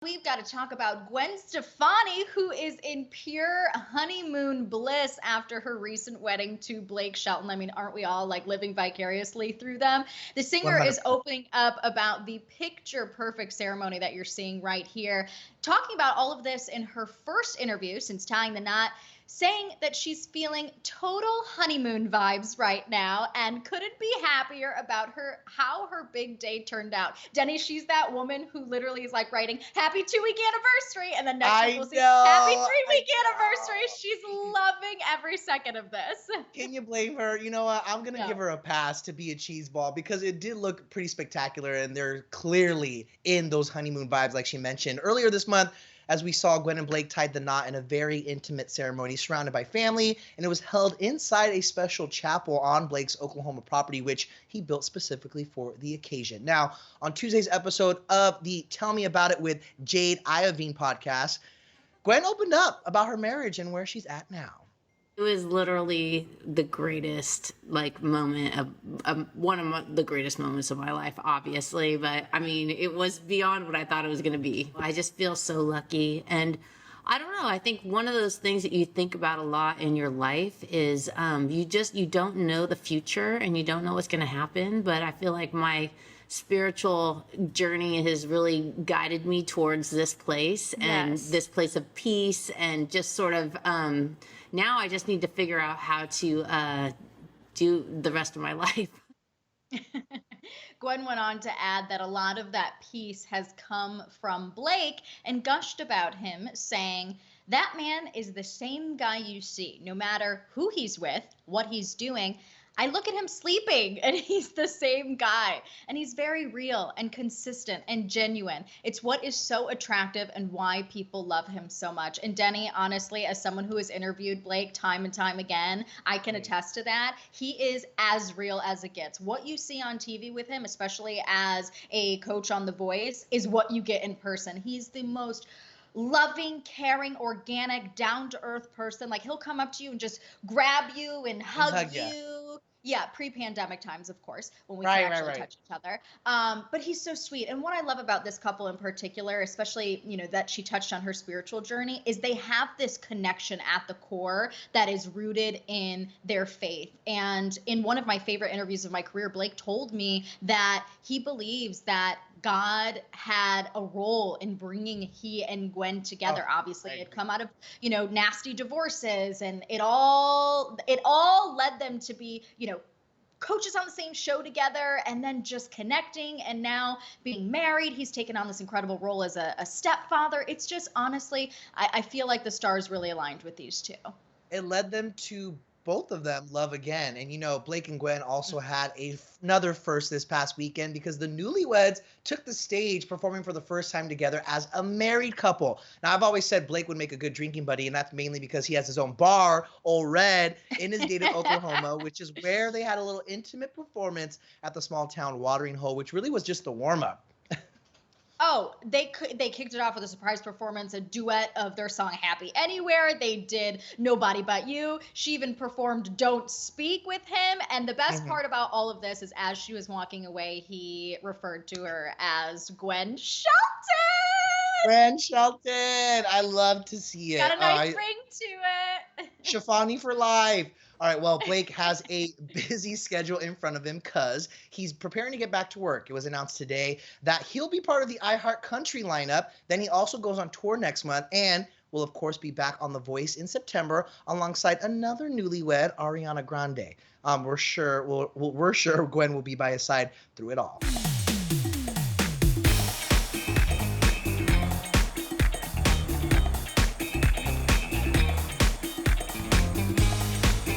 We've got to talk about Gwen Stefani, who is in pure honeymoon bliss after her recent wedding to Blake Shelton. I mean, aren't we all like living vicariously through them? The singer is 100%. opening up about the picture perfect ceremony that you're seeing right here, talking about all of this in her first interview since tying the knot, saying that she's feeling total honeymoon vibes right now and couldn't be happier about how her big day turned out. Denny, she's that woman who literally is like writing happy 2-week anniversary, and then next week I we'll see happy know. 3-week I anniversary. know. She's loving every second of this. Can you blame her? You know what? I'm gonna give No. her a pass to be a cheese ball because it did look pretty spectacular, and they're clearly in those honeymoon vibes, like she mentioned earlier this month. As we saw, Gwen and Blake tied the knot in a very intimate ceremony surrounded by family, and it was held inside a special chapel on Blake's Oklahoma property, which he built specifically for the occasion. Now, on Tuesday's episode of the Tell Me About It with Jade Iovine podcast, Gwen opened up about her marriage and where she's at now. It was literally the greatest moment of one of the greatest moments of my life, obviously. But I mean, it was beyond what I thought it was going to be. I just feel so lucky. And I don't know. I think one of those things that you think about a lot in your life is you don't know the future and you don't know what's going to happen. But I feel like my spiritual journey has really guided me towards this place and this place of peace and just sort of now I just need to figure out how to do the rest of my life. Gwen went on to add that a lot of that peace has come from Blake and gushed about him, saying, "That man is the same guy you see, no matter who he's with, what he's doing. I look at him sleeping and he's the same guy. And he's very real and consistent and genuine. It's what is so attractive and why people love him so much." And Denny, honestly, as someone who has interviewed Blake time and time again, I can attest to that. He is as real as it gets. What you see on TV with him, especially as a coach on The Voice, is what you get in person. He's the most loving, caring, organic, down-to-earth person. Like, he'll come up to you and just grab you and hug ya. you. Yeah, pre-pandemic times, of course, when we Right, could actually right. touch each other. But he's so sweet. And what I love about this couple in particular, especially, that she touched on her spiritual journey, is they have this connection at the core that is rooted in their faith. And in one of my favorite interviews of my career, Blake told me that he believes that God had a role in bringing he and Gwen together. Obviously, it had come out of, nasty divorces, and it all led them to be, coaches on the same show together, and then just connecting, and now being married. He's taken on this incredible role as a stepfather. It's just, honestly, I feel like the stars really aligned with these two. It led them to both of them love again. And, Blake and Gwen also had another first this past weekend because the newlyweds took the stage performing for the first time together as a married couple. Now, I've always said Blake would make a good drinking buddy, and that's mainly because he has his own bar, Old Red, in his native Oklahoma, which is where they had a little intimate performance at the small town watering hole, which really was just the warm-up. Oh, they kicked it off with a surprise performance, a duet of their song Happy Anywhere. They did Nobody But You. She even performed Don't Speak with him. And the best part about all of this is as she was walking away, he referred to her as Gwen Shelton. Gwen Shelton. I love to see it. Got a nice ring to it. Stefani for life. All right, well, Blake has a busy schedule in front of him because he's preparing to get back to work. It was announced today that he'll be part of the iHeart Country lineup. Then he also goes on tour next month and will, of course, be back on The Voice in September alongside another newlywed, Ariana Grande. We're sure Gwen will be by his side through it all.